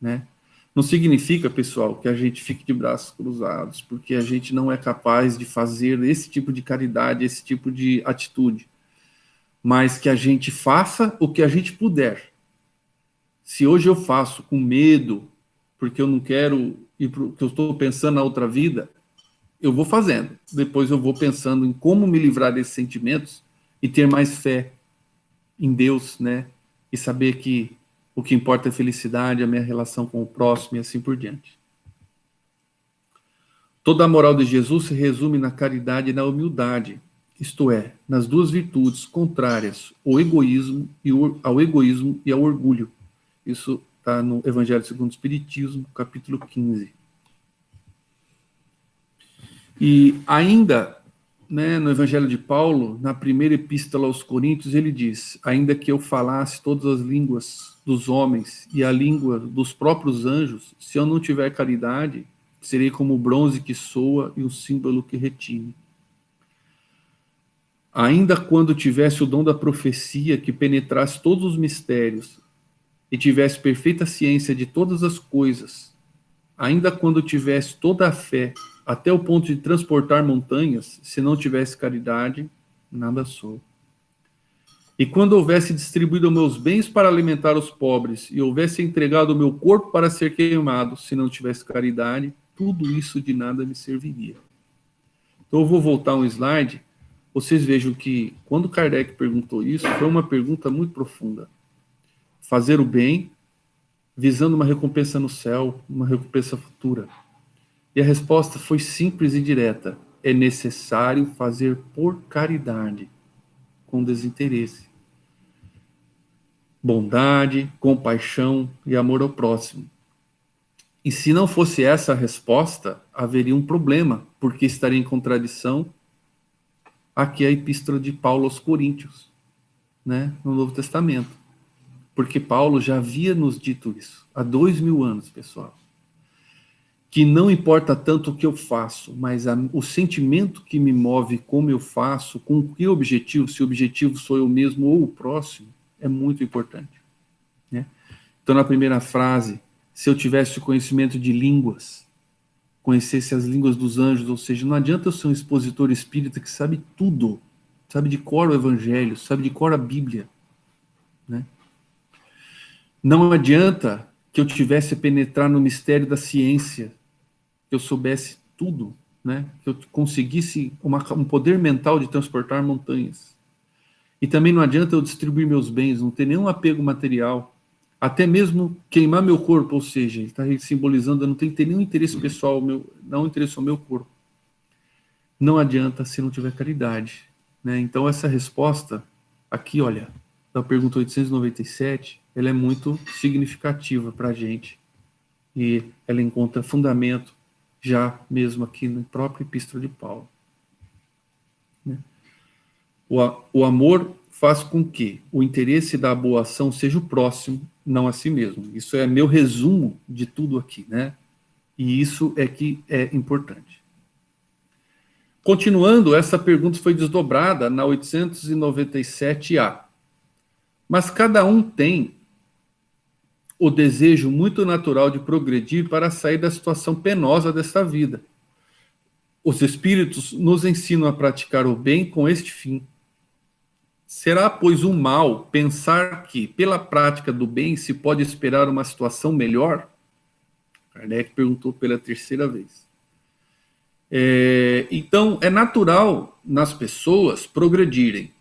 né? Não significa, pessoal, que a gente fique de braços cruzados, porque a gente não é capaz de fazer esse tipo de caridade, esse tipo de atitude, mas que a gente faça o que a gente puder. Se hoje eu faço com medo, porque eu não quero ir para o que eu estou pensando na outra vida, eu vou fazendo. Depois eu vou pensando em como me livrar desses sentimentos e ter mais fé em Deus, né? E saber que o que importa é a felicidade, a minha relação com o próximo e assim por diante. Toda a moral de Jesus se resume na caridade e na humildade, isto é, nas duas virtudes contrárias, ao egoísmo e ao orgulho. Isso está no Evangelho segundo o Espiritismo, capítulo 15. E ainda, né, no Evangelho de Paulo, na primeira epístola aos Coríntios, ele diz: ainda que eu falasse todas as línguas dos homens e a língua dos próprios anjos, se eu não tiver caridade, serei como o bronze que soa e o símbolo que retine. Ainda quando tivesse o dom da profecia, que penetrasse todos os mistérios e tivesse perfeita ciência de todas as coisas, ainda quando tivesse toda a fé, até o ponto de transportar montanhas, se não tivesse caridade, nada sou. E quando houvesse distribuído meus bens para alimentar os pobres, e houvesse entregado o meu corpo para ser queimado, se não tivesse caridade, tudo isso de nada me serviria. Então eu vou voltar um slide. vocês vejam que, quando Kardec perguntou isso, foi uma pergunta muito profunda. Fazer o bem, visando uma recompensa no céu, uma recompensa futura. E a resposta foi simples e direta. É necessário fazer por caridade, com desinteresse. Bondade, compaixão e amor ao próximo. E se não fosse essa a resposta, haveria um problema, porque estaria em contradição aqui a epístola de Paulo aos Coríntios, né, no Novo Testamento. Porque Paulo já havia nos dito isso há 2000 anos, pessoal. Que não importa tanto o que eu faço, mas o sentimento que me move, como eu faço, com que objetivo, se o objetivo sou eu mesmo ou o próximo, é muito importante, né? Então, na primeira frase, se eu tivesse o conhecimento de línguas, conhecesse as línguas dos anjos, ou seja, não adianta eu ser um expositor espírita que sabe tudo, sabe de cor o evangelho, sabe de cor a Bíblia, né? Não adianta que eu tivesse a penetrar no mistério da ciência, que eu soubesse tudo, né? Que eu conseguisse um poder mental de transportar montanhas. E também não adianta eu distribuir meus bens, não ter nenhum apego material, até mesmo queimar meu corpo, ou seja, ele está simbolizando, eu não tenho que ter nenhum interesse pessoal, não interesse ao meu corpo. Não adianta se não tiver caridade, né? Então essa resposta aqui, olha, da pergunta 897, ela é muito significativa para a gente e ela encontra fundamento já mesmo aqui na própria epístola de Paulo, né? O amor faz com que o interesse da boa ação seja o próximo, não a si mesmo. Isso é meu resumo de tudo aqui, né? E isso é que é importante. Continuando, essa pergunta foi desdobrada na 897A. Mas cada um tem o desejo muito natural de progredir para sair da situação penosa desta vida. Os espíritos nos ensinam a praticar o bem com este fim. Será, pois, um mal pensar que, pela prática do bem, se pode esperar uma situação melhor? Kardec perguntou pela terceira vez. Então, é natural nas pessoas progredirem.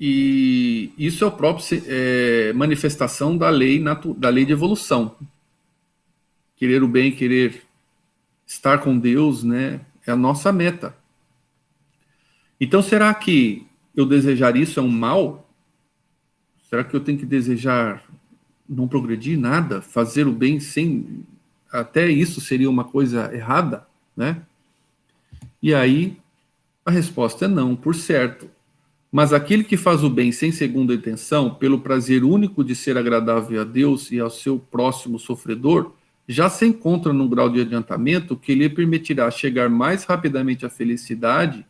E isso é a própria manifestação da lei de evolução. Querer o bem, querer estar com Deus, né, é a nossa meta. Então, será que eu desejar isso é um mal? Será que eu tenho que desejar não progredir nada, fazer o bem sem... Até isso seria uma coisa errada, né? E aí, a resposta é não, por certo. Mas aquele que faz o bem sem segunda intenção, pelo prazer único de ser agradável a Deus e ao seu próximo sofredor, já se encontra num grau de adiantamento que lhe permitirá chegar mais rapidamente à felicidade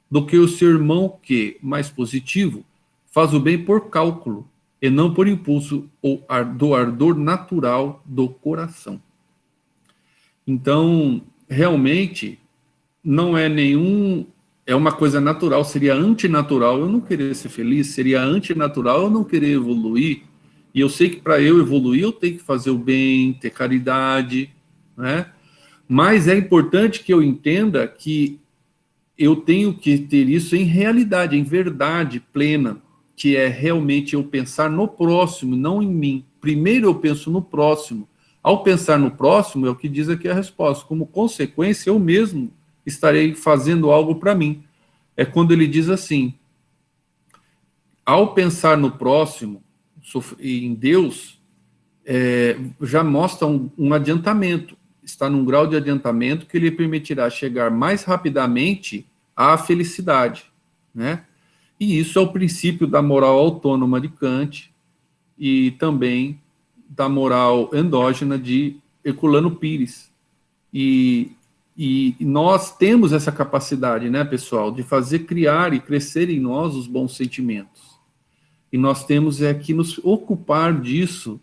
do que o seu irmão que, mais positivo, faz o bem por cálculo e não por impulso ou do ardor natural do coração. Então, realmente, não é nenhum... É uma coisa natural, seria antinatural eu não querer ser feliz, seria antinatural eu não querer evoluir. E eu sei que para eu evoluir eu tenho que fazer o bem, ter caridade, né? Mas é importante que eu entenda que eu tenho que ter isso em realidade, em verdade plena, que é realmente eu pensar no próximo, não em mim. Primeiro eu penso no próximo. Ao pensar no próximo, é o que diz aqui a resposta. Como consequência, eu mesmo estarei fazendo algo para mim. É quando ele diz assim, ao pensar no próximo, em Deus, já mostra um adiantamento. Está num grau de adiantamento que lhe permitirá chegar mais rapidamente à felicidade, né? E isso é o princípio da moral autônoma de Kant e também da moral endógena de Herculano Pires. E nós temos essa capacidade, né, pessoal, de fazer criar e crescer em nós os bons sentimentos. E nós temos que nos ocupar disso,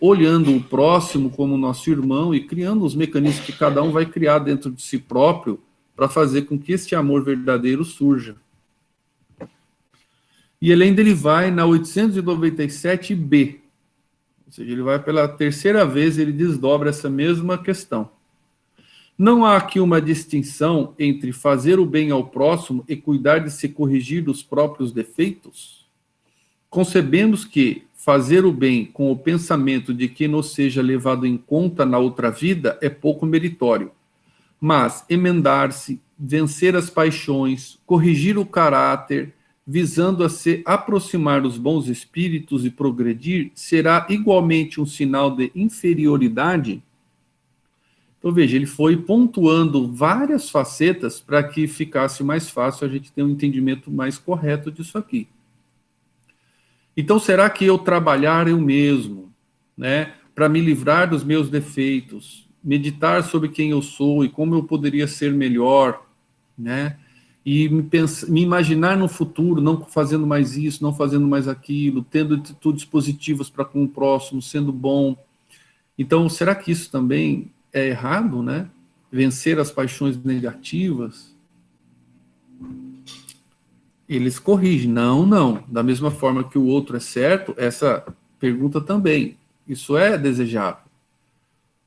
olhando o próximo como nosso irmão e criando os mecanismos que cada um vai criar dentro de si próprio para fazer com que este amor verdadeiro surja. E ele ainda vai na 897B, ou seja, ele vai pela terceira vez, ele desdobra essa mesma questão. Não há aqui uma distinção entre fazer o bem ao próximo e cuidar de se corrigir dos próprios defeitos? Concebemos que fazer o bem com o pensamento de que não seja levado em conta na outra vida é pouco meritório. Mas emendar-se, vencer as paixões, corrigir o caráter, visando a se aproximar dos bons espíritos e progredir, será igualmente um sinal de inferioridade? Então, veja, ele foi pontuando várias facetas para que ficasse mais fácil a gente ter um entendimento mais correto disso aqui. Então, será que eu trabalhar eu mesmo, né, para me livrar dos meus defeitos, meditar sobre quem eu sou e como eu poderia ser melhor, né, e me imaginar no futuro, não fazendo mais isso, não fazendo mais aquilo, tendo atitudes positivas para com o próximo, sendo bom. Então, será que isso também é errado, né? Vencer as paixões negativas? Eles corrigem. Não, não. Da mesma forma que o outro é certo, essa pergunta também. Isso é desejável.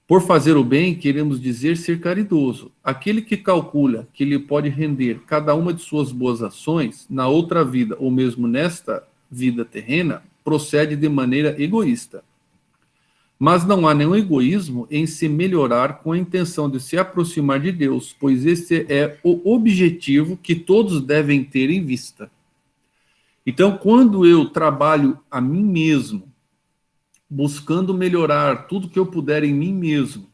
Por fazer o bem, queremos dizer ser caridoso. Aquele que calcula que lhe pode render cada uma de suas boas ações, na outra vida ou mesmo nesta vida terrena, procede de maneira egoísta. Mas não há nenhum egoísmo em se melhorar com a intenção de se aproximar de Deus, pois esse é o objetivo que todos devem ter em vista. Então, quando eu trabalho a mim mesmo, buscando melhorar tudo que eu puder em mim mesmo,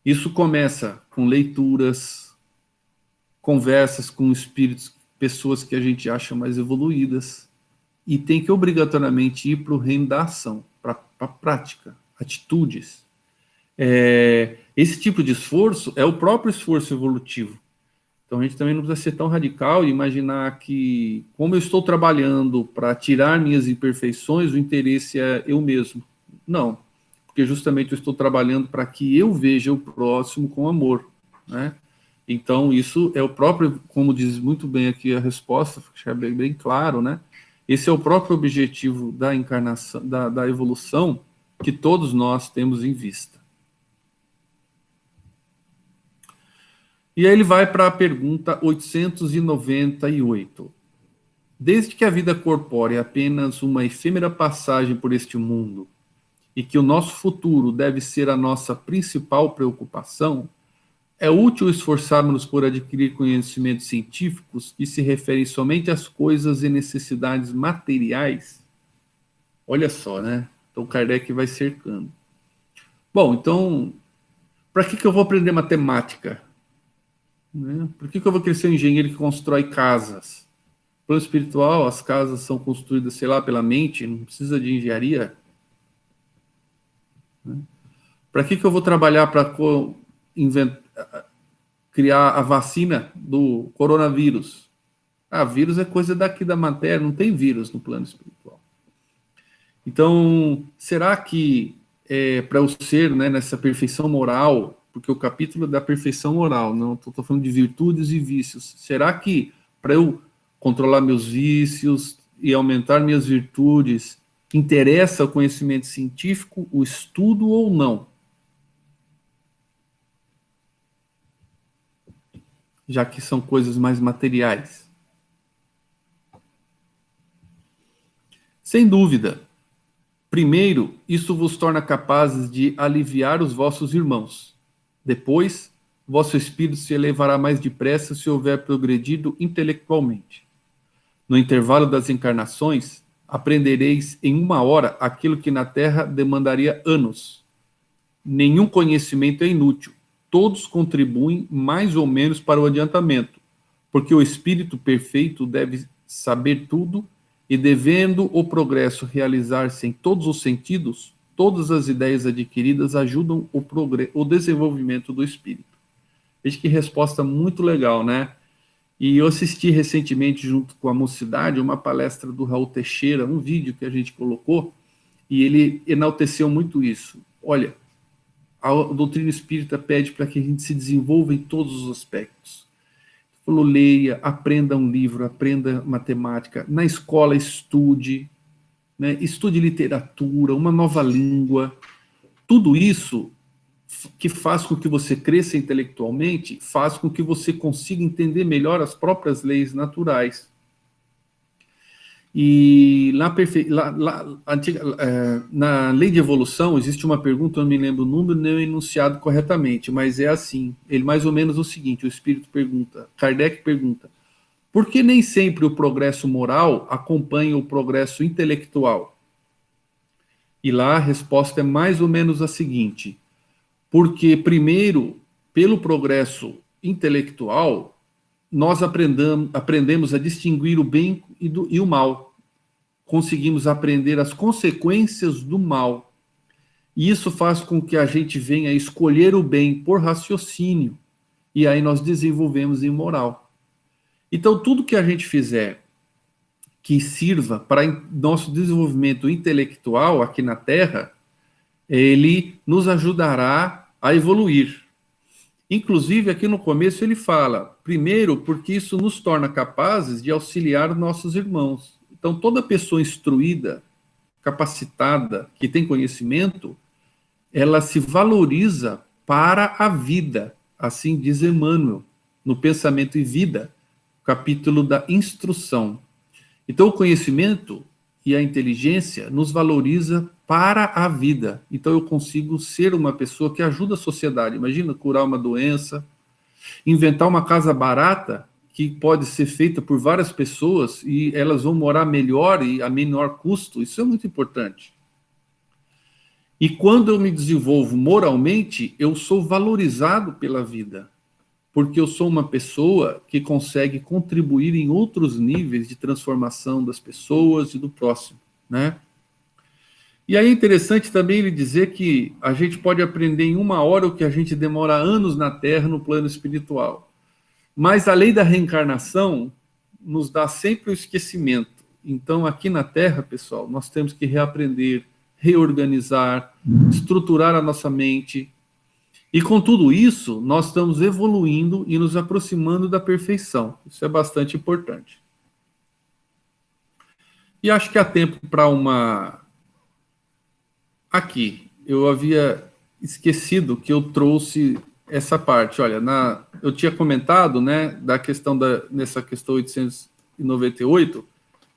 isso começa com leituras, conversas com espíritos, pessoas que a gente acha mais evoluídas, e tem que obrigatoriamente ir para o reino da ação, para a prática, atitudes. Esse tipo de esforço é o próprio esforço evolutivo. Então a gente também não precisa ser tão radical e imaginar que, como eu estou trabalhando para tirar minhas imperfeições, o interesse é eu mesmo. Não, porque justamente eu estou trabalhando para que eu veja o próximo com amor, né? Então isso é o próprio, como diz muito bem aqui a resposta, fica bem claro, né? Esse é o próprio objetivo da encarnação, da evolução que todos nós temos em vista. E aí ele vai para a pergunta 898. Desde que a vida corpórea é apenas uma efêmera passagem por este mundo e que o nosso futuro deve ser a nossa principal preocupação, é útil esforçarmos-nos por adquirir conhecimentos científicos que se referem somente às coisas e necessidades materiais? Olha só, né? Então Kardec vai cercando. Bom, então, para que eu vou aprender matemática? Né? Por que eu vou querer ser um engenheiro que constrói casas? No plano espiritual, as casas são construídas, sei lá, pela mente, não precisa de engenharia. Né? Para que eu vou trabalhar para criar a vacina do coronavírus? Ah, vírus é coisa daqui da matéria, não tem vírus no plano espiritual. Então, será que para eu ser, né, nessa perfeição moral, porque o capítulo é da perfeição moral, não estou falando de virtudes e vícios, será que para eu controlar meus vícios e aumentar minhas virtudes, interessa o conhecimento científico, o estudo ou não? Já que são coisas mais materiais. Sem dúvida. Primeiro, isso vos torna capazes de aliviar os vossos irmãos. Depois, vosso espírito se elevará mais depressa se houver progredido intelectualmente. No intervalo das encarnações, aprendereis em 1 hora aquilo que na Terra demandaria anos. Nenhum conhecimento é inútil. Todos contribuem mais ou menos para o adiantamento, porque o espírito perfeito deve saber tudo e, devendo o progresso realizar-se em todos os sentidos, todas as ideias adquiridas ajudam o desenvolvimento do espírito. Veja que resposta muito legal, né? E eu assisti recentemente, junto com a mocidade, uma palestra do Raul Teixeira, um vídeo que a gente colocou, e ele enalteceu muito isso. Olha, a doutrina espírita pede para que a gente se desenvolva em todos os aspectos. Falou, leia, aprenda um livro, aprenda matemática, na escola estude, né? Estude literatura, uma nova língua. Tudo isso que faz com que você cresça intelectualmente, faz com que você consiga entender melhor as próprias leis naturais. E na lei de evolução existe uma pergunta, eu não me lembro o número nem o enunciado corretamente, mas é assim, ele mais ou menos o seguinte, o espírito pergunta, Kardec pergunta, por que nem sempre o progresso moral acompanha o progresso intelectual? E lá a resposta é mais ou menos a seguinte, porque primeiro, pelo progresso intelectual, nós aprendemos a distinguir o bem e o mal. Conseguimos aprender as consequências do mal. E isso faz com que a gente venha escolher o bem por raciocínio. E aí nós desenvolvemos em moral. Então, tudo que a gente fizer que sirva para nosso desenvolvimento intelectual aqui na Terra, ele nos ajudará a evoluir. Inclusive, aqui no começo ele fala, primeiro, porque isso nos torna capazes de auxiliar nossos irmãos. Então, toda pessoa instruída, capacitada, que tem conhecimento, ela se valoriza para a vida, assim diz Emmanuel, no Pensamento e Vida, capítulo da instrução. Então, o conhecimento e a inteligência nos valoriza para a vida. Então, eu consigo ser uma pessoa que ajuda a sociedade. Imagina curar uma doença, inventar uma casa barata que pode ser feita por várias pessoas e elas vão morar melhor e a menor custo. Isso é muito importante. E quando eu me desenvolvo moralmente, eu sou valorizado pela vida, porque eu sou uma pessoa que consegue contribuir em outros níveis de transformação das pessoas e do próximo, né? E aí é interessante também ele dizer que a gente pode aprender em 1 hora o que a gente demora anos na Terra no plano espiritual. Mas a lei da reencarnação nos dá sempre o esquecimento. Então, aqui na Terra, pessoal, nós temos que reaprender, reorganizar, estruturar a nossa mente. E com tudo isso, nós estamos evoluindo e nos aproximando da perfeição. Isso é bastante importante. E acho que há tempo para uma... Aqui, eu havia esquecido que eu trouxe essa parte. Olha, eu tinha comentado, né, da questão nessa questão 898,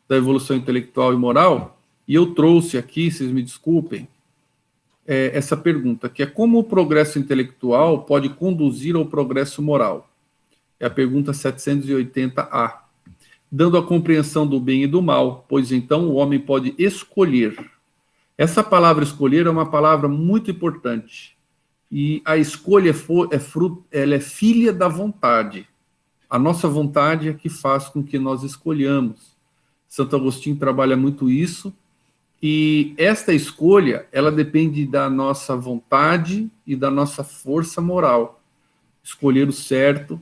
da evolução intelectual e moral, e eu trouxe aqui, vocês me desculpem, essa pergunta, que é como o progresso intelectual pode conduzir ao progresso moral? É a pergunta 780A. Dando a compreensão do bem e do mal, pois então o homem pode escolher. Essa palavra escolher é uma palavra muito importante. E a escolha ela é filha da vontade. A nossa vontade é que faz com que nós escolhamos. Santo Agostinho trabalha muito isso. E esta escolha, ela depende da nossa vontade e da nossa força moral. Escolher o certo,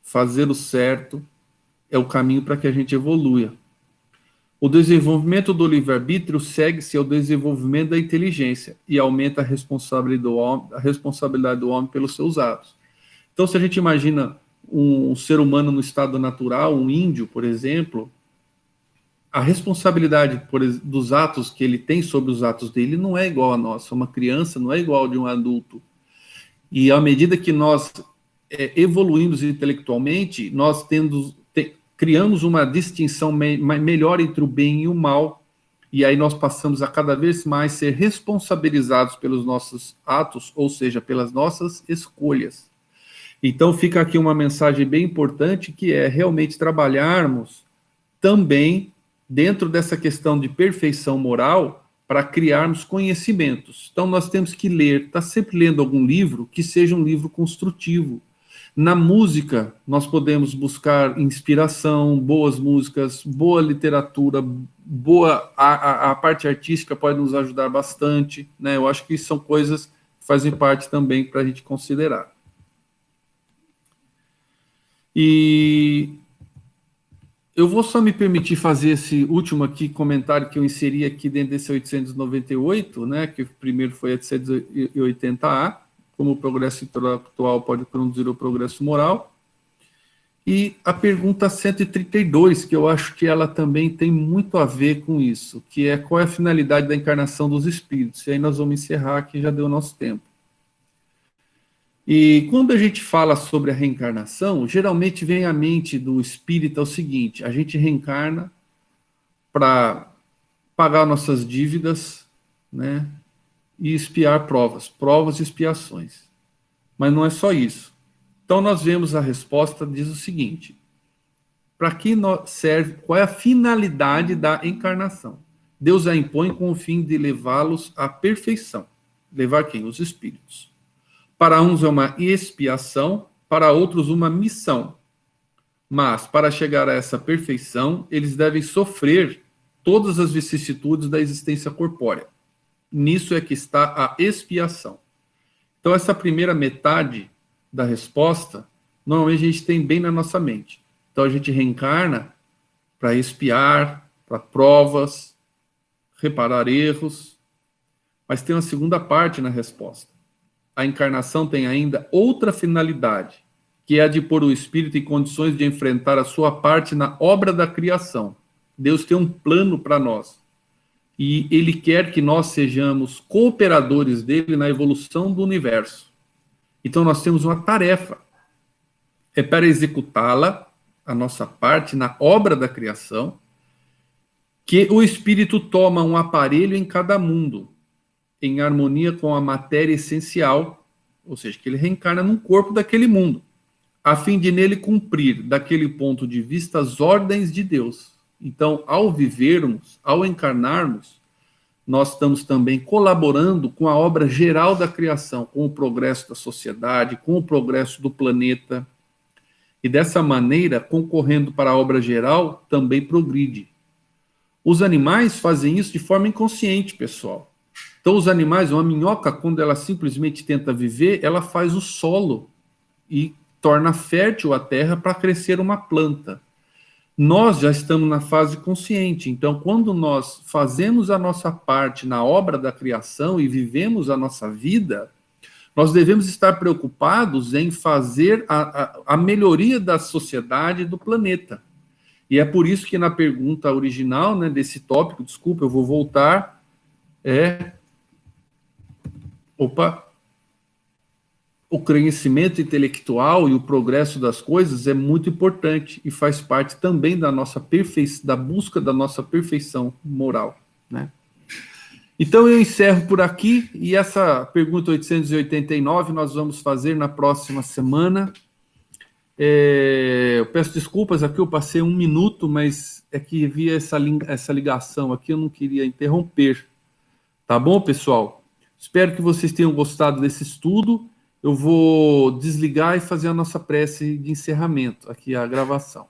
fazer o certo, é o caminho para que a gente evolua. O desenvolvimento do livre-arbítrio segue-se ao desenvolvimento da inteligência e aumenta a responsabilidade do homem pelos seus atos. Então, se a gente imagina um ser humano no estado natural, um índio, por exemplo, a responsabilidade dos atos que ele tem sobre os atos dele não é igual a nossa. Uma criança não é igual a de um adulto. E à medida que nós evoluímos intelectualmente, nós criamos uma distinção melhor entre o bem e o mal, e aí nós passamos a cada vez mais ser responsabilizados pelos nossos atos, ou seja, pelas nossas escolhas. Então fica aqui uma mensagem bem importante, que é realmente trabalharmos também dentro dessa questão de perfeição moral para criarmos conhecimentos. Então nós temos que ler, estar sempre lendo algum livro que seja um livro construtivo. Na música, nós podemos buscar inspiração, boas músicas, boa literatura, a parte artística pode nos ajudar bastante, né? Eu acho que são coisas que fazem parte também para a gente considerar. E eu vou só me permitir fazer esse último aqui comentário que eu inseri aqui dentro desse 898, né? Que o primeiro foi a 780A. Como o progresso intelectual pode conduzir ao progresso moral. E a pergunta 132, que eu acho que ela também tem muito a ver com isso, que é qual é a finalidade da encarnação dos espíritos. E aí nós vamos encerrar, que já deu o nosso tempo. E quando a gente fala sobre a reencarnação, geralmente vem à mente do espírita o seguinte: a gente reencarna para pagar nossas dívidas, né? E expiar provas e expiações. Mas não é só isso. Então nós vemos a resposta, diz o seguinte: para que serve, qual é a finalidade da encarnação? Deus a impõe com o fim de levá-los à perfeição. Levar quem? Os espíritos. Para uns é uma expiação, para outros uma missão. Mas, para chegar a essa perfeição, eles devem sofrer todas as vicissitudes da existência corpórea. Nisso é que está a expiação. Então, essa primeira metade da resposta, normalmente a gente tem bem na nossa mente. Então, a gente reencarna para expiar, para provas, reparar erros. Mas tem uma segunda parte na resposta. A encarnação tem ainda outra finalidade, que é a de pôr o espírito em condições de enfrentar a sua parte na obra da criação. Deus tem um plano para nós. E ele quer que nós sejamos cooperadores dele na evolução do universo. Então nós temos uma tarefa. É para executá-la, a nossa parte na obra da criação, que o espírito toma um aparelho em cada mundo, em harmonia com a matéria essencial, ou seja, que ele reencarna num corpo daquele mundo, a fim de nele cumprir, daquele ponto de vista, as ordens de Deus. Então, ao vivermos, ao encarnarmos, nós estamos também colaborando com a obra geral da criação, com o progresso da sociedade, com o progresso do planeta. E dessa maneira, concorrendo para a obra geral, também progride. Os animais fazem isso de forma inconsciente, pessoal. Então, os animais, uma minhoca, quando ela simplesmente tenta viver, ela faz o solo e torna fértil a terra para crescer uma planta. Nós já estamos na fase consciente, então quando nós fazemos a nossa parte na obra da criação e vivemos a nossa vida, nós devemos estar preocupados em fazer a melhoria da sociedade e do planeta. E é por isso que na pergunta original, né, desse tópico, desculpa, eu vou voltar, o conhecimento intelectual e o progresso das coisas é muito importante e faz parte também da nossa da busca da nossa perfeição moral, né? Então eu encerro por aqui e essa pergunta 889 nós vamos fazer na próxima semana. Eu peço desculpas aqui, eu passei 1 minuto, mas é que via essa ligação aqui, eu não queria interromper. Tá bom, pessoal? Espero que vocês tenham gostado desse estudo. Eu vou desligar e fazer a nossa prece de encerramento, aqui a gravação.